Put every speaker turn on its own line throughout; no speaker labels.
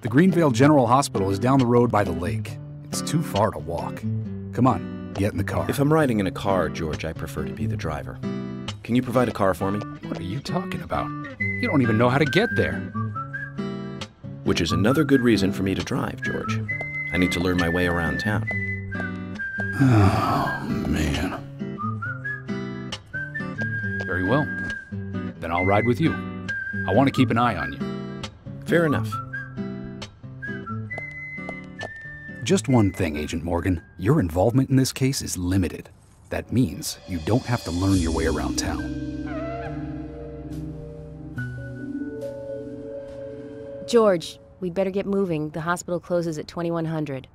The Greenvale General Hospital is down the road by the lake. It's too far to walk. Come on, get in the car.
If I'm riding in a car, George, I prefer to be the driver. Can you provide a car for me?
What are you talking about? You don't even know how to get there.
Which is another good reason for me to drive, George. I need to learn my way around town.
Oh, man. Very well. Then I'll ride with you. I want to keep an eye on you.
Fair enough.
Just one thing, Agent Morgan. Your involvement in this case is limited. That means you don't have to learn your way around town.
George, we'd better get moving. The hospital closes at 2100.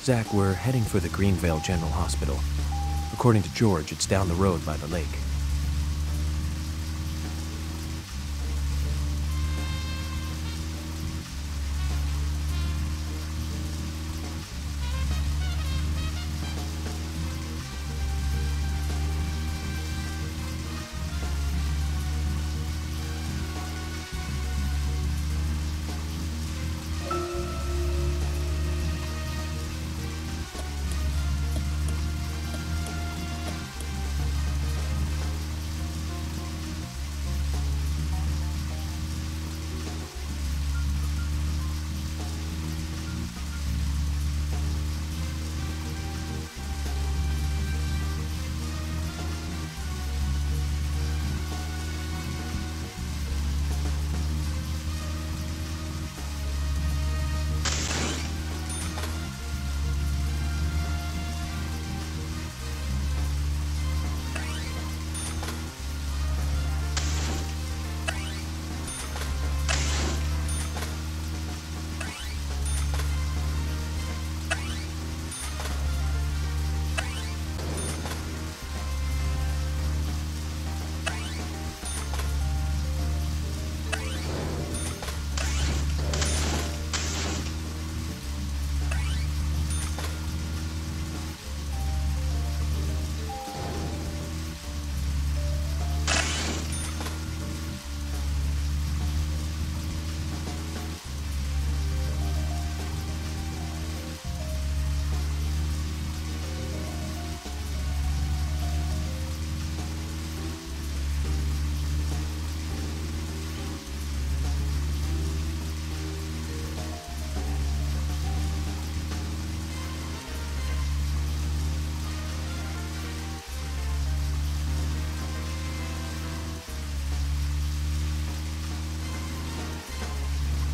Zach, we're heading for the Greenvale General Hospital. According to George, it's down the road by the lake.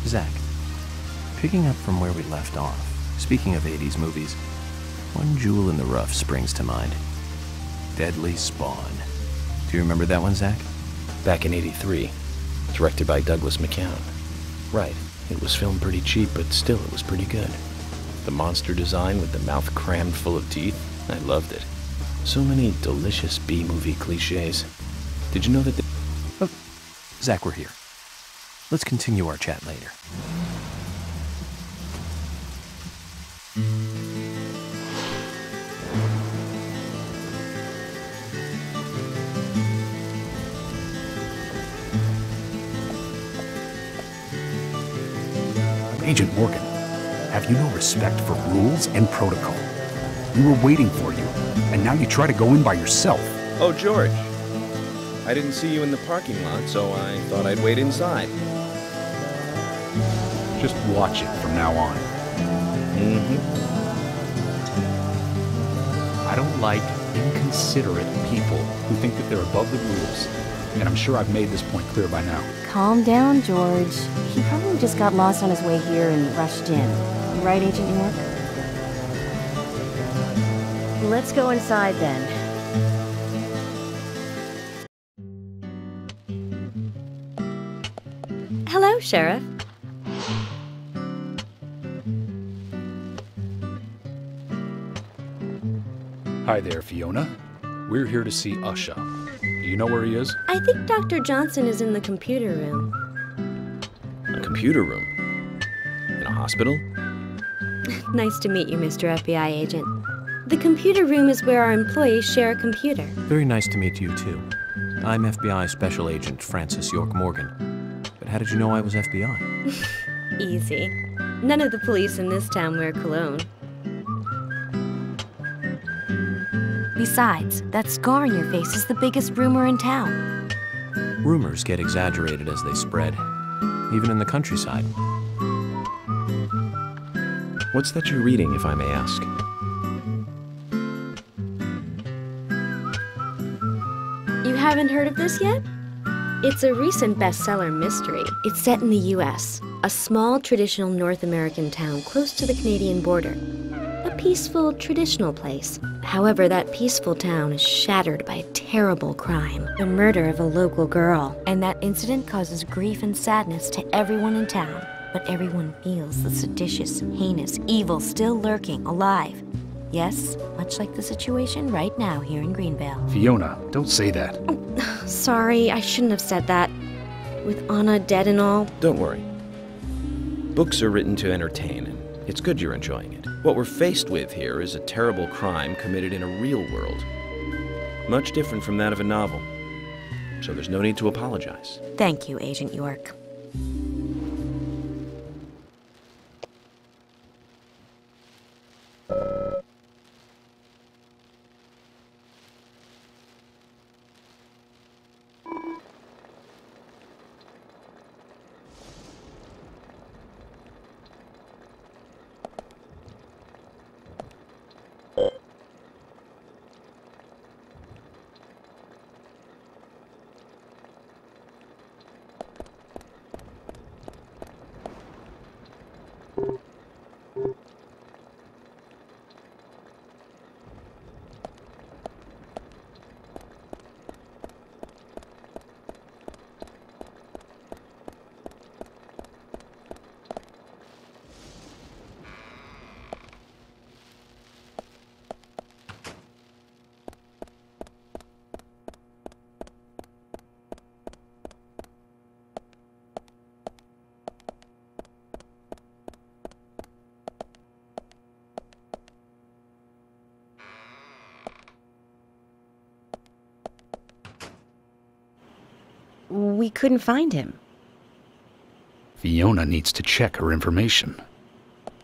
Zach, picking up from where we left off, speaking of 80s movies, one jewel in the rough springs to mind. Deadly Spawn. Do you remember that one, Zach?
Back in '83, directed by Douglas McCown. Right, it was filmed pretty cheap, but still it was pretty good. The monster design with the mouth crammed full of teeth, I loved it. So many delicious B-movie cliches. Did you know that
Oh, Zach, we're here. Let's continue our chat later.
Agent Morgan, have you no respect for rules and protocol? We were waiting for you, and now you try to go in by yourself.
Oh, George. I didn't see you in the parking lot, so I thought I'd wait inside.
Just watch it from now on. I don't like inconsiderate people who think that they're above the rules. And I'm sure I've made this point clear by now.
Calm down, George. He probably just got lost on his way here and rushed in. Right, Agent York? Let's go inside then. Hello, Sheriff.
Hi there, Fiona. We're here to see Usha. Do you know where he is?
I think Dr. Johnson is in the computer room.
A computer room? In a hospital?
Nice to meet you, Mr. FBI agent. The computer room is where our employees share a computer.
Very nice to meet you, too. I'm FBI Special Agent Francis York Morgan. But how did you know I was FBI?
Easy. None of the police in this town wear cologne. Besides, that scar on your face is the biggest rumor in town.
Rumors get exaggerated as they spread, even in the countryside.
What's that you're reading, if I may ask?
You haven't heard of this yet? It's a recent bestseller mystery. It's set in the U.S., a small traditional North American town close to the Canadian border. A peaceful, traditional place. However, that peaceful town is shattered by a terrible crime, the murder of a local girl. And that incident causes grief and sadness to everyone in town. But everyone feels the seditious, heinous evil still lurking, alive. Yes, much like the situation right now here in Greenvale.
Fiona, don't say that.
Sorry, I shouldn't have said that. With Anna dead and all.
Don't worry. Books are written to entertain, and it's good you're enjoying it. What we're faced with here is a terrible crime committed in a real world. Much different from that of a novel. So there's no need to apologize.
Thank you, Agent York. We couldn't find him.
Fiona needs to check her information.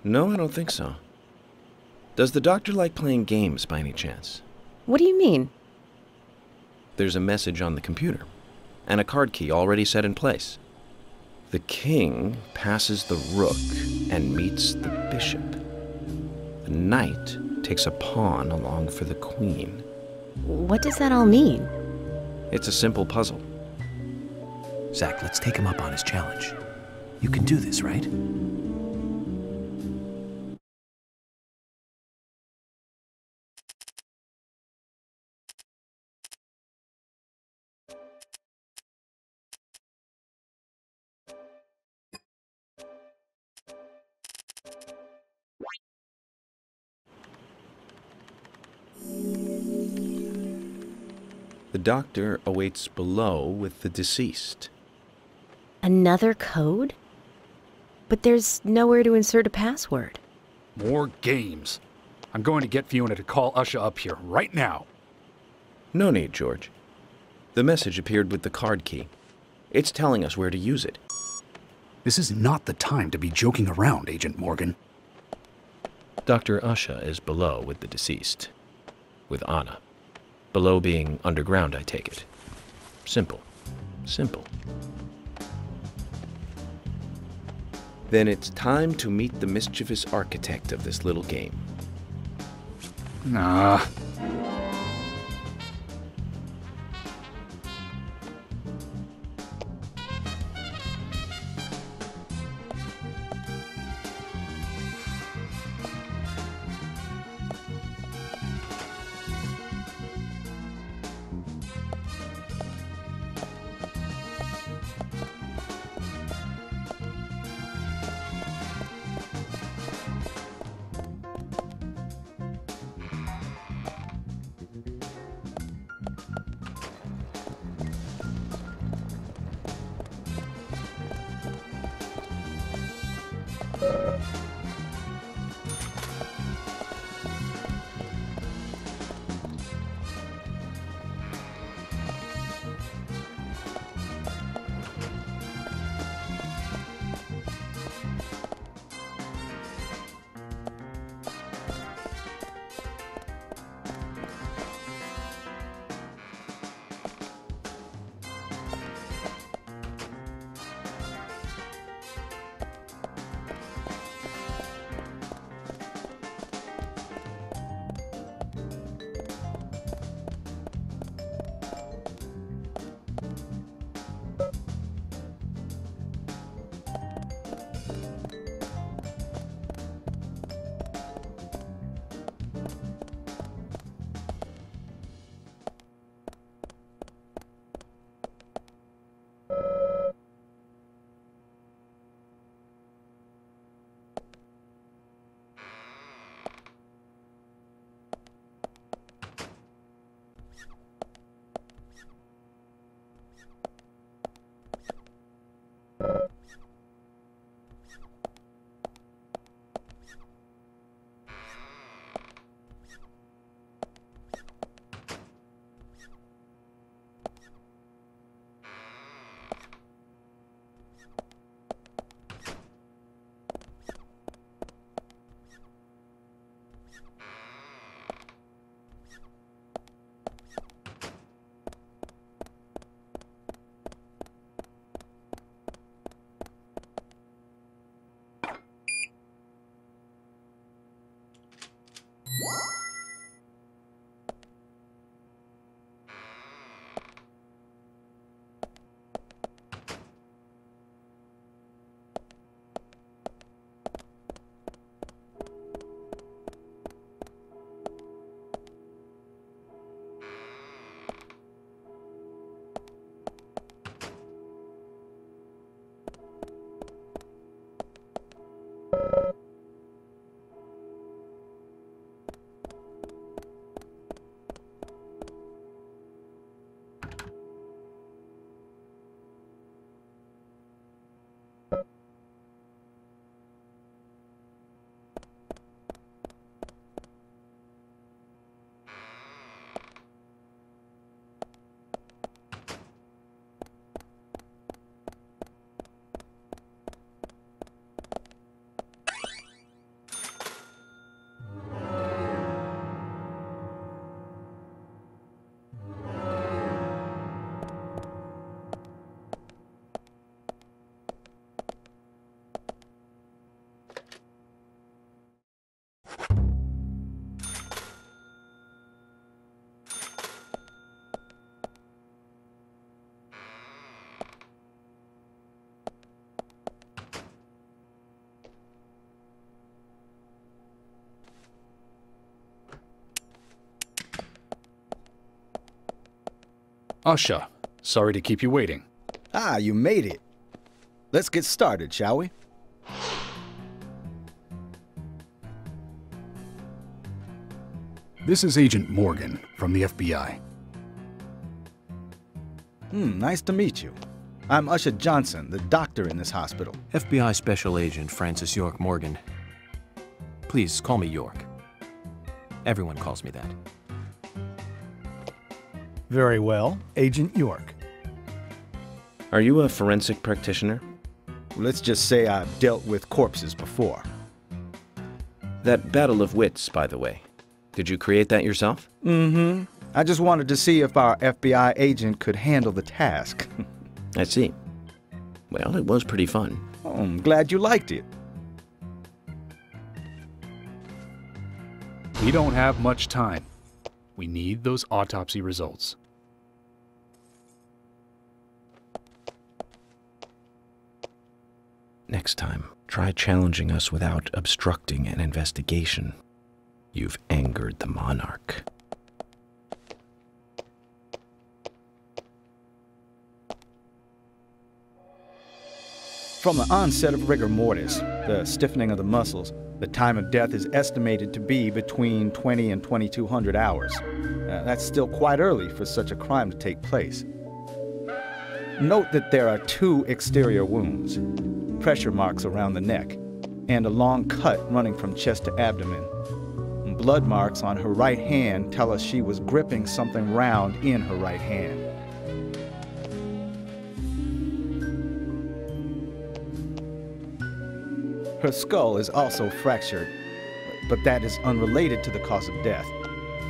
No, I don't think so. Does the doctor like playing games by any chance?
What do you mean?
There's a message on the computer, and a card key already set in place. The king passes the rook and meets the bishop. The knight takes a pawn along for the queen.
What does that all mean?
It's a simple puzzle.
Zach, let's take him up on his challenge. You can do this, right?
The doctor awaits below with the deceased.
Another code? But there's nowhere to insert a password.
More games. I'm going to get Fiona to call Usha up here right now.
No need, George. The message appeared with the card key. It's telling us where to use it.
This is not the time to be joking around, Agent Morgan.
Dr. Usha is below with the deceased. With Anna. Below being underground, I take it. Simple. Simple. Then it's time to meet the mischievous architect of this little game.
Nah. Usha, sorry to keep you waiting.
Ah, you made it. Let's get started, shall we?
This is Agent Morgan from the FBI.
Nice to meet you. I'm Usha Johnson, the doctor in this hospital.
FBI Special Agent Francis York Morgan. Please call me York. Everyone calls me that.
Very well, Agent York.
Are you a forensic practitioner?
Let's just say I've dealt with corpses before.
That battle of wits, by the way. Did you create that yourself?
Mm-hmm. I just wanted to see if our FBI agent could handle the task.
I see. Well, it was pretty fun.
Oh, I'm glad you liked it.
We don't have much time. We need those autopsy results.
Next time, try challenging us without obstructing an investigation. You've angered the monarch.
From the onset of rigor mortis, the stiffening of the muscles, the time of death is estimated to be between 20 and 2200 hours. That's still quite early for such a crime to take place. Note that there are 2 exterior wounds, pressure marks around the neck, and a long cut running from chest to abdomen. Blood marks on her right hand tell us she was gripping something round in her right hand. Her skull is also fractured, but that is unrelated to the cause of death.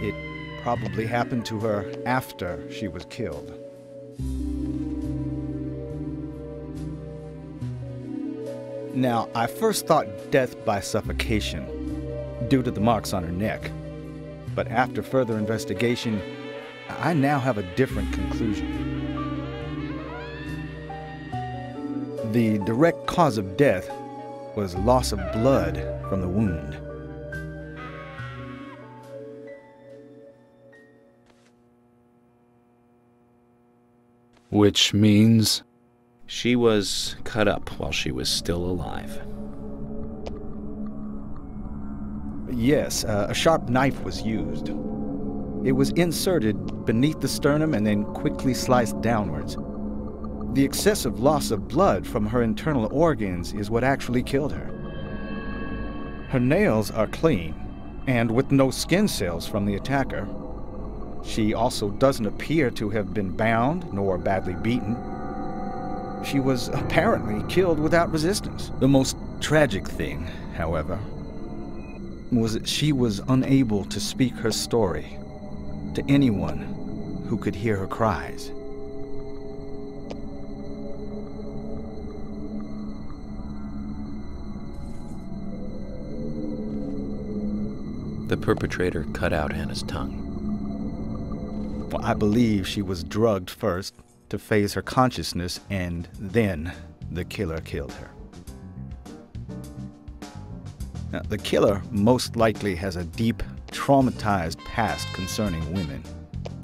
It probably happened to her after she was killed. Now, I first thought death by suffocation, due to the marks on her neck. But after further investigation, I now have a different conclusion. The direct cause of death was loss of blood from the wound.
Which means...
She was cut up while she was still alive.
Yes, a sharp knife was used. It was inserted beneath the sternum and then quickly sliced downwards. The excessive loss of blood from her internal organs is what actually killed her. Her nails are clean, and with no skin cells from the attacker. She also doesn't appear to have been bound nor badly beaten. She was apparently killed without resistance. The most tragic thing, however, was that she was unable to speak her story to anyone who could hear her cries.
The perpetrator cut out Hannah's tongue.
Well, I believe she was drugged first to phase her consciousness, and then the killer killed her. Now, the killer most likely has a deep, traumatized past concerning women.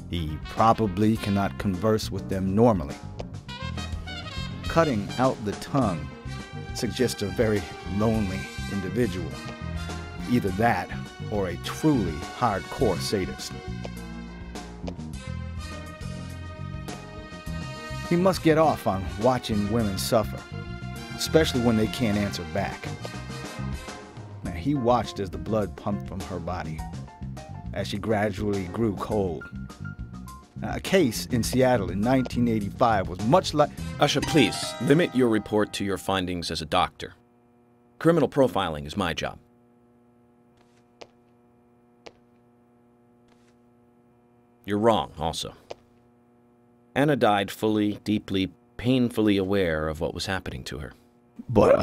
He probably cannot converse with them normally. Cutting out the tongue suggests a very lonely individual. Either that or a truly hardcore sadist. He must get off on watching women suffer, especially when they can't answer back. Now, he watched as the blood pumped from her body, as she gradually grew cold. Now, a case in Seattle in 1985 was much like...
Usha, please, limit your report to your findings as a doctor. Criminal profiling is my job. You're wrong, also. Anna died fully, deeply, painfully aware of what was happening to her.
But,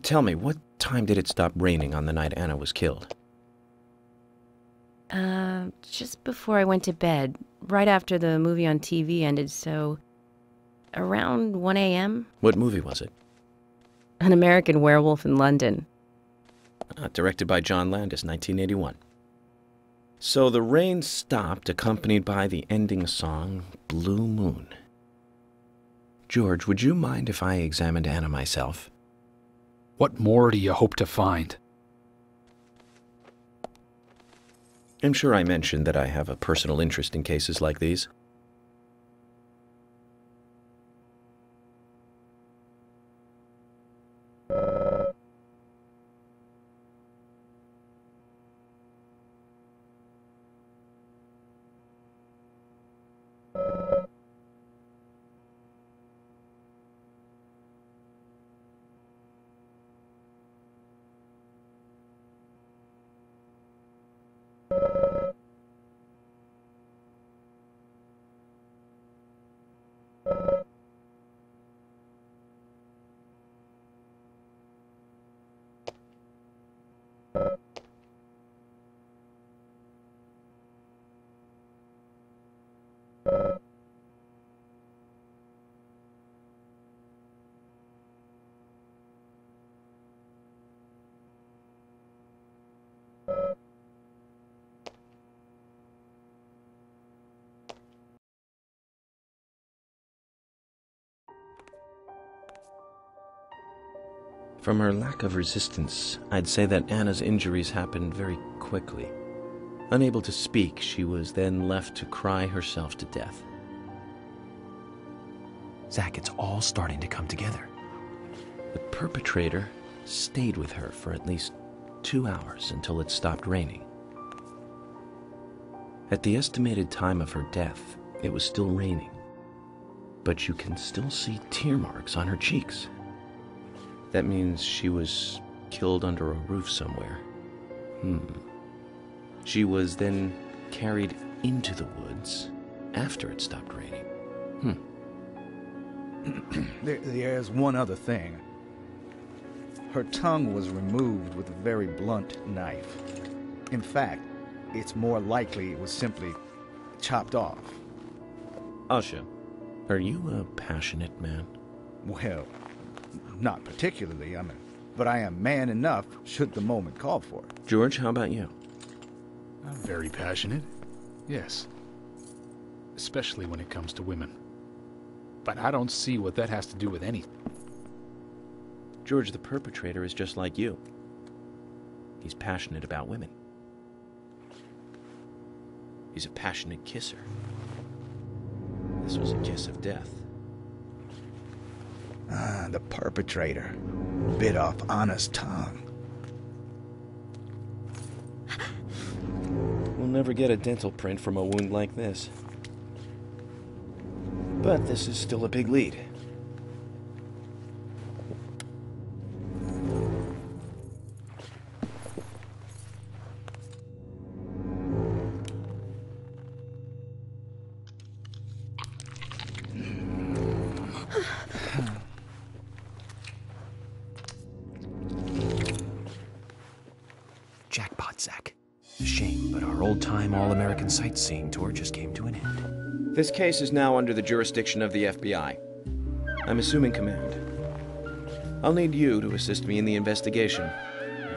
Tell me, what time did it stop raining on the night Anna was killed?
Just before I went to bed, right after the movie on TV ended, so around 1 a.m.
What movie was it?
An American Werewolf in London.
Directed by John Landis, 1981. So the rain stopped, accompanied by the ending song, Blue Moon. George, would you mind if I examined Anna myself?
What more do you hope to find?
I'm sure I mentioned that I have a personal interest in cases like these. From her lack of resistance, I'd say that Anna's injuries happened very quickly. Unable to speak, she was then left to cry herself to death.
Zach, it's all starting to come together.
The perpetrator stayed with her for at least 2 hours until it stopped raining. At the estimated time of her death, it was still raining, but you can still see tear marks on her cheeks. That means she was killed under a roof somewhere. She was then carried into the woods after it stopped raining.
There's one other thing. Her tongue was removed with a very blunt knife. In fact, it's more likely it was simply chopped off.
Asha, are you a passionate man?
Well, not particularly, but I am man enough should the moment call for it.
George, how about you?
I'm very passionate, yes. Especially when it comes to women. But I don't see what that has to do with anything.
George, the perpetrator, is just like you. He's passionate about women. He's a passionate kisser. This was a kiss of death.
The perpetrator bit off Anna's tongue.
We'll never get a dental print from a wound like this. But this is still a big lead.
Jackpot, Zach. A shame, but our old-time all-American sightseeing tour just came to an end.
This case is now under the jurisdiction of the FBI. I'm assuming command. I'll need you to assist me in the investigation.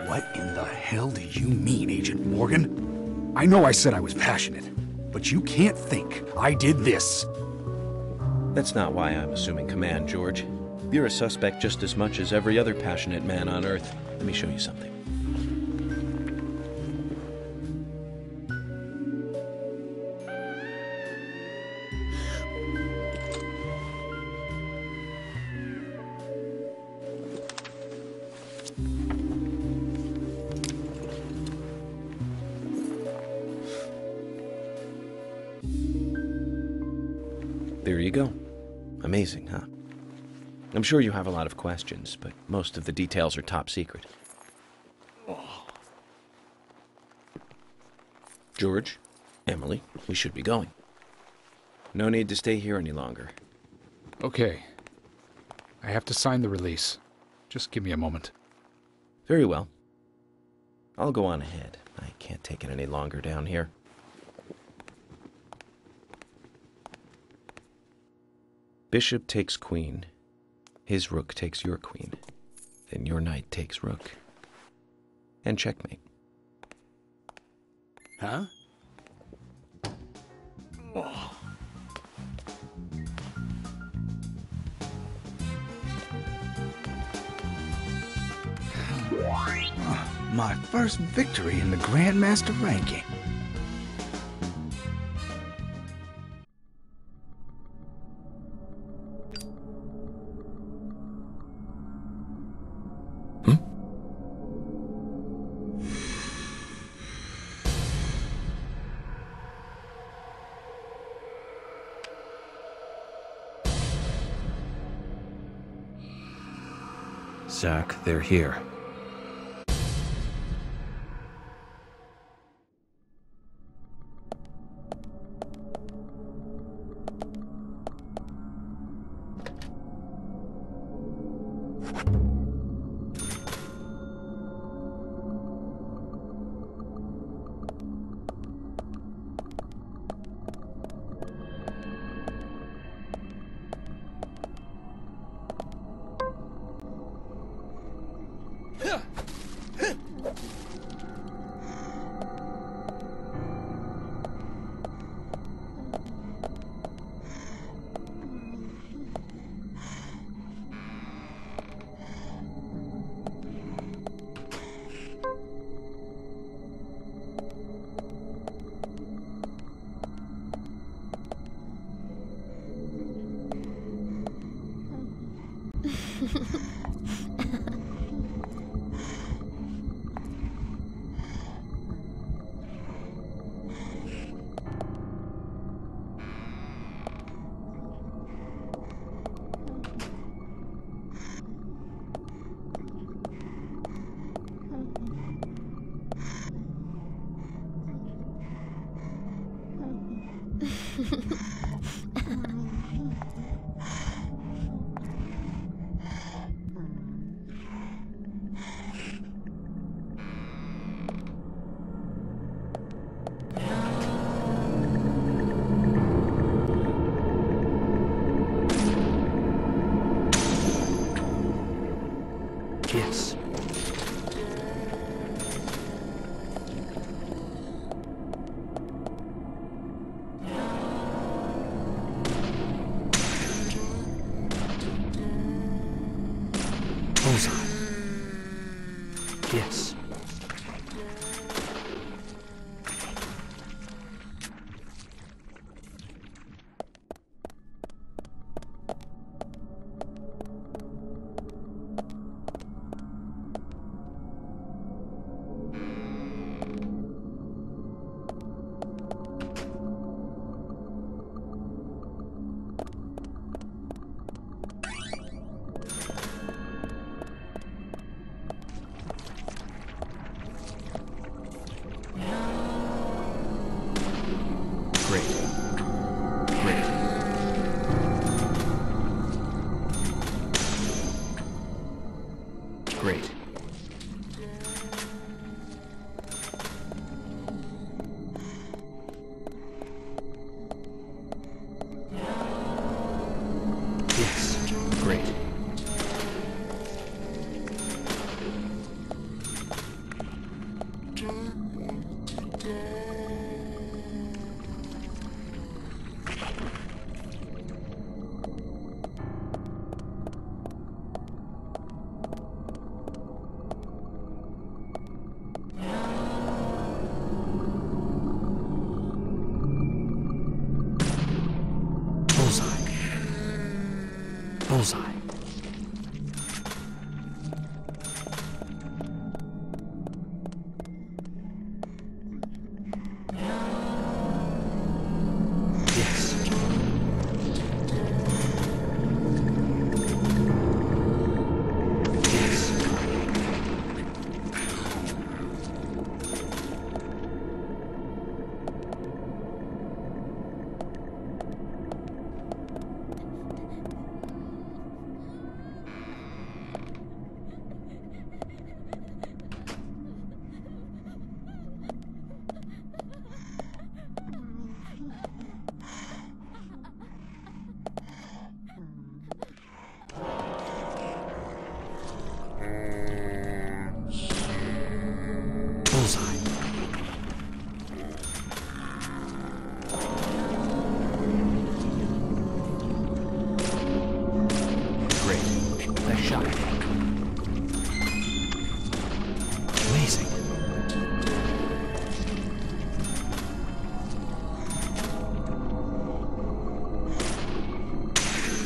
What in the hell do you mean, Agent Morgan? I know I said I was passionate, but you can't think I did this.
That's not why I'm assuming command, George. You're a suspect just as much as every other passionate man on Earth. Let me show you something. There you go. Amazing, huh? I'm sure you have a lot of questions, but most of the details are top secret. George, Emily, we should be going. No need to stay here any longer.
Okay. I have to sign the release. Just give me a moment.
Very well. I'll go on ahead. I can't take it any longer down here. Bishop takes queen. His rook takes your queen. Then your knight takes rook. And checkmate.
Huh?
My first victory in the Grandmaster ranking.
Zach, they're here. Yes. Bullseye. Yes. Great. Yes, great. Bullseye. Yes. Yes. Bullseye. Great. Nice shot. Amazing.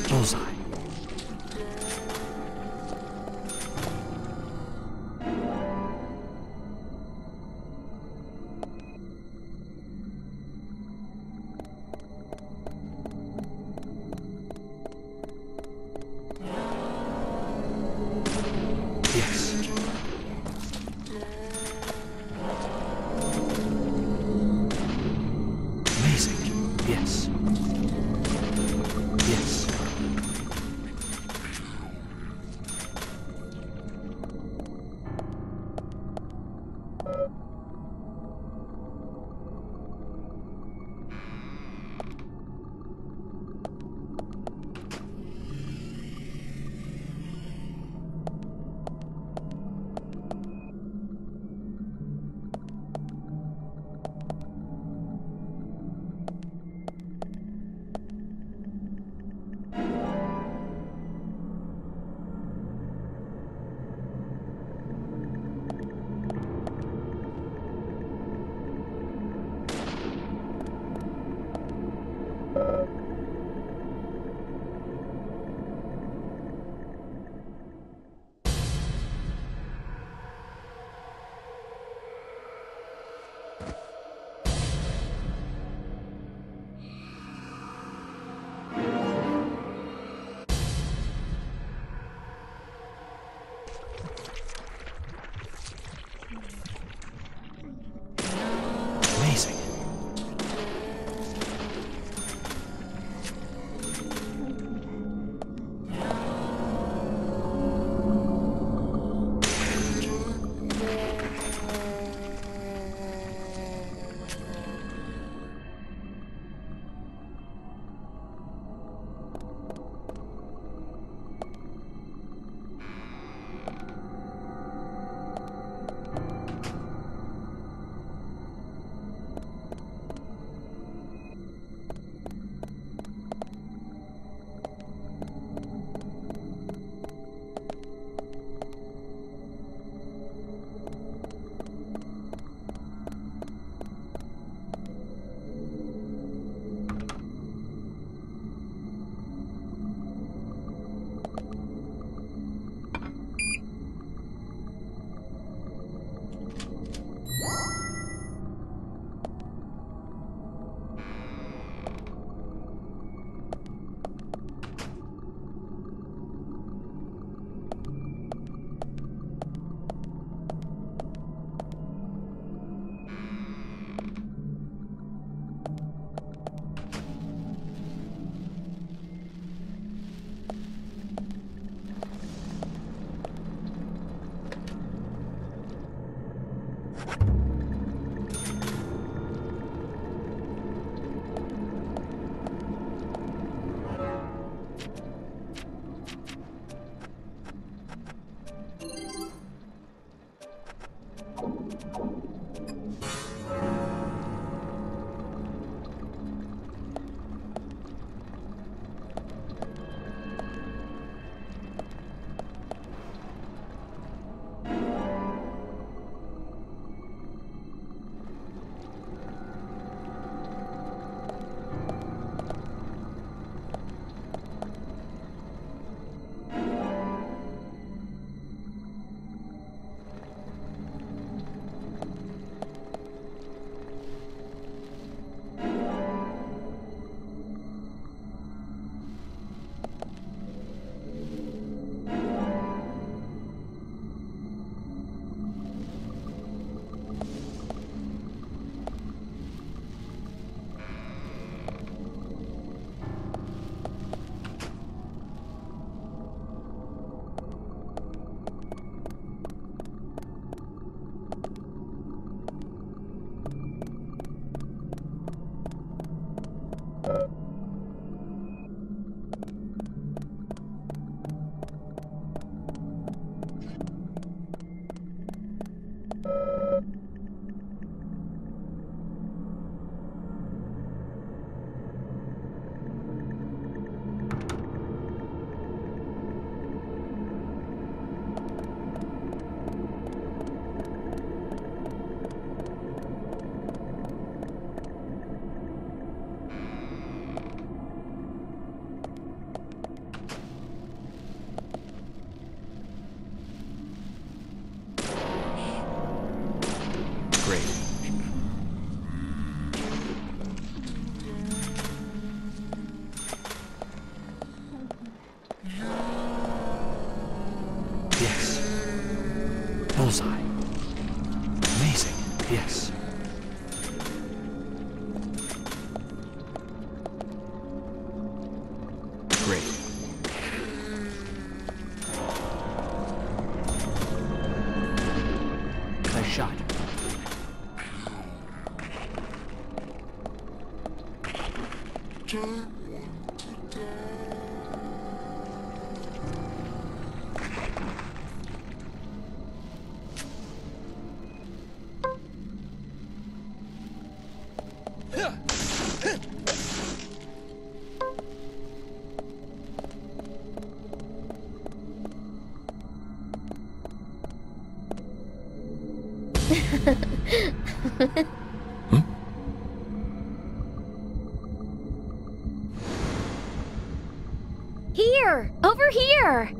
Bullseye. Yes. Amazing. Yes. Yes. Bullseye. Amazing. Yes. Great. Nice shot.
Here! Over here!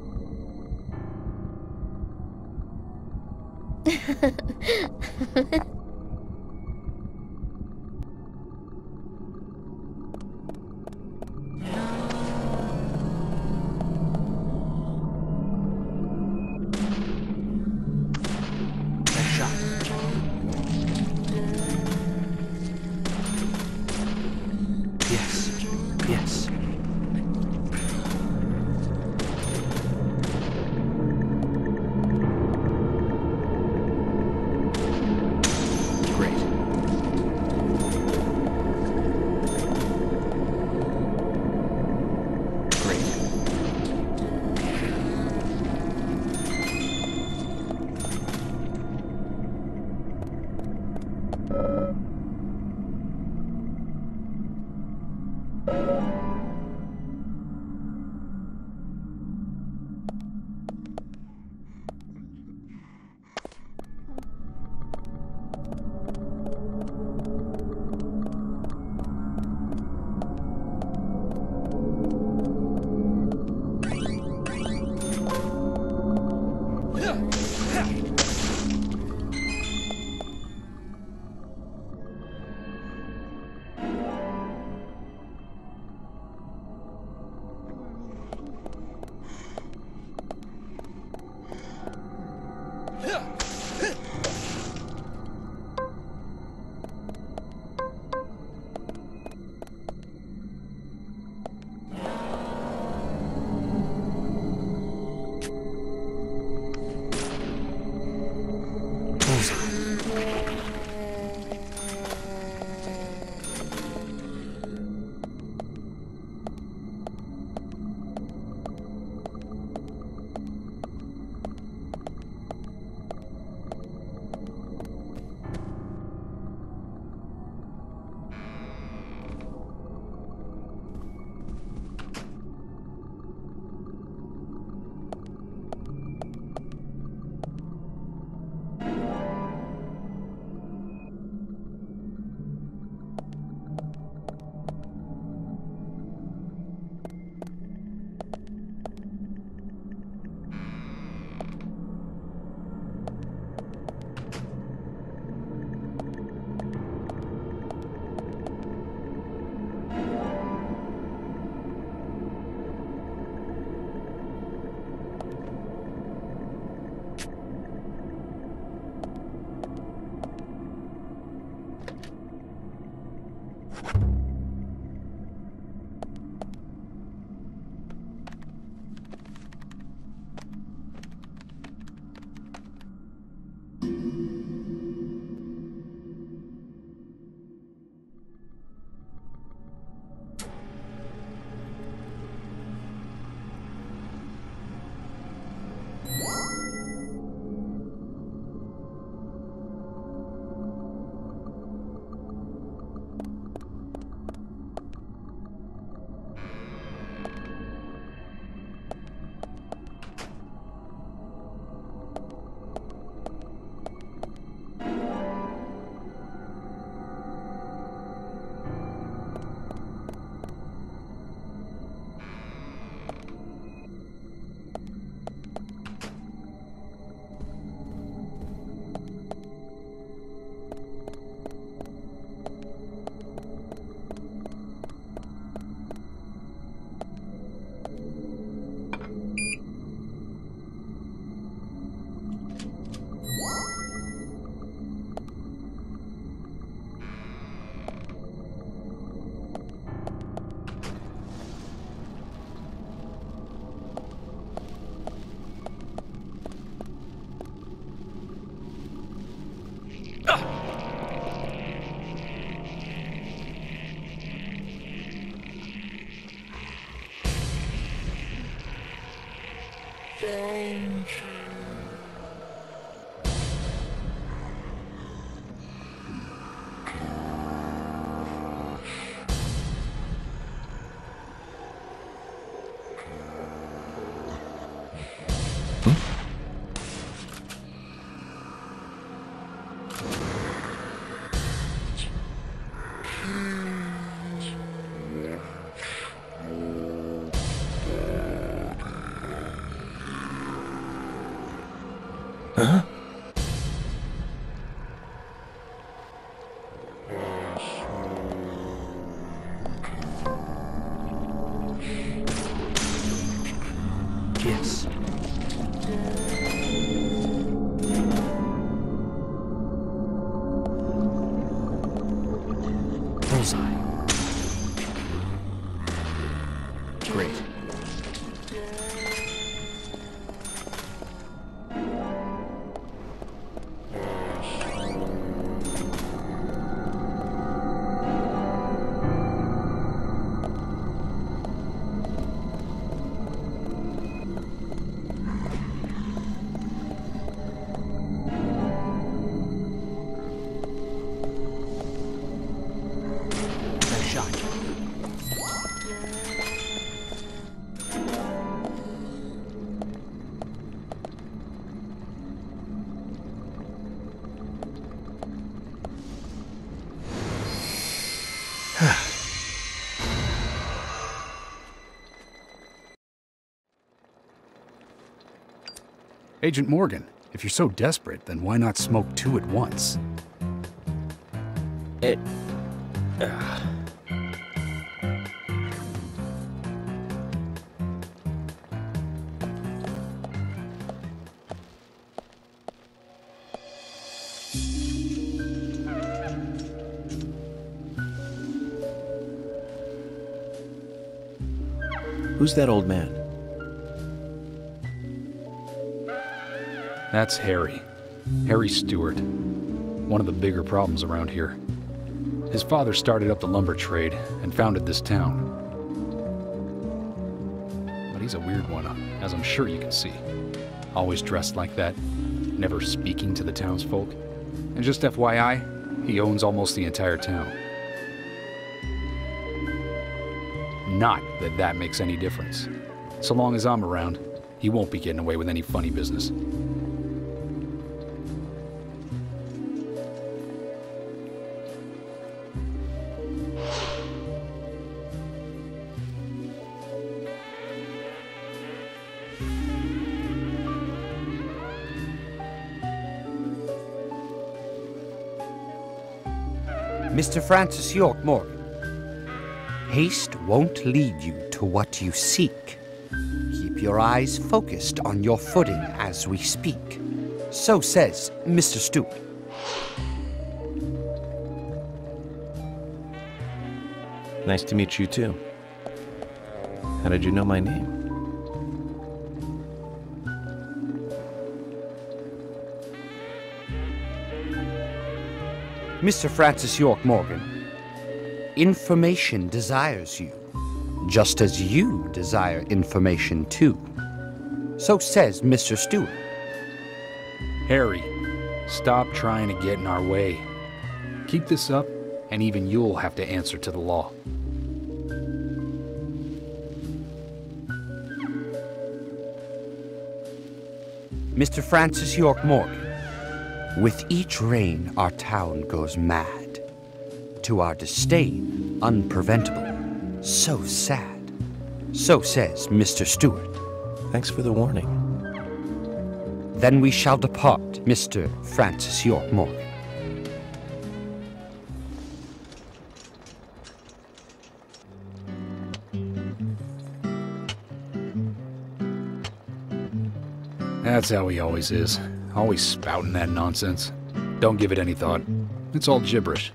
Huh? Yes. Bullseye. Great.
Agent Morgan, if you're so desperate, then why not smoke two at once?
Who's that old man?
That's Harry. Harry Stewart. One of the bigger problems around here. His father started up the lumber trade and founded this town. But he's a weird one, as I'm sure you can see. Always dressed like that, never speaking to the townsfolk. And just FYI, he owns almost the entire town. Not that that makes any difference. So long as I'm around, he won't be getting away with any funny business.
Mr. Francis York Morgan, haste won't lead you to what you seek. Keep your eyes focused on your footing as we speak. So says Mr. Stewart.
Nice to meet you too. How did you know my name?
Mr. Francis York Morgan, information desires you, just as you desire information too. So says Mr. Stewart.
Harry, stop trying to get in our way. Keep this up, and even you'll have to answer to the law.
Mr. Francis York Morgan, with each rain our town goes mad. To our disdain, unpreventable, so sad. So says Mr. Stewart.
Thanks for the warning.
Then we shall depart, Mr. Francis York Morgan.
That's how he always is. Always spouting that nonsense. Don't give it any thought. It's all gibberish.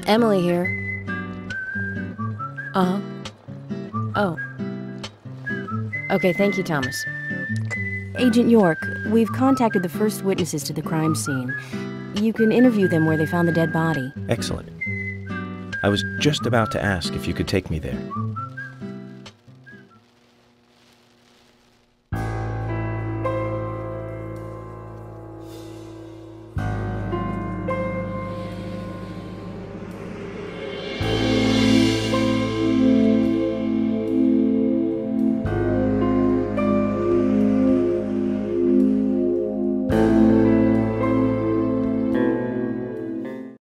Emily here. Uh-huh. Oh. Okay, thank you, Thomas. Agent York, we've contacted the first witnesses to the crime scene. You can interview them where they found the dead body.
Excellent. I was just about to ask if you could take me there.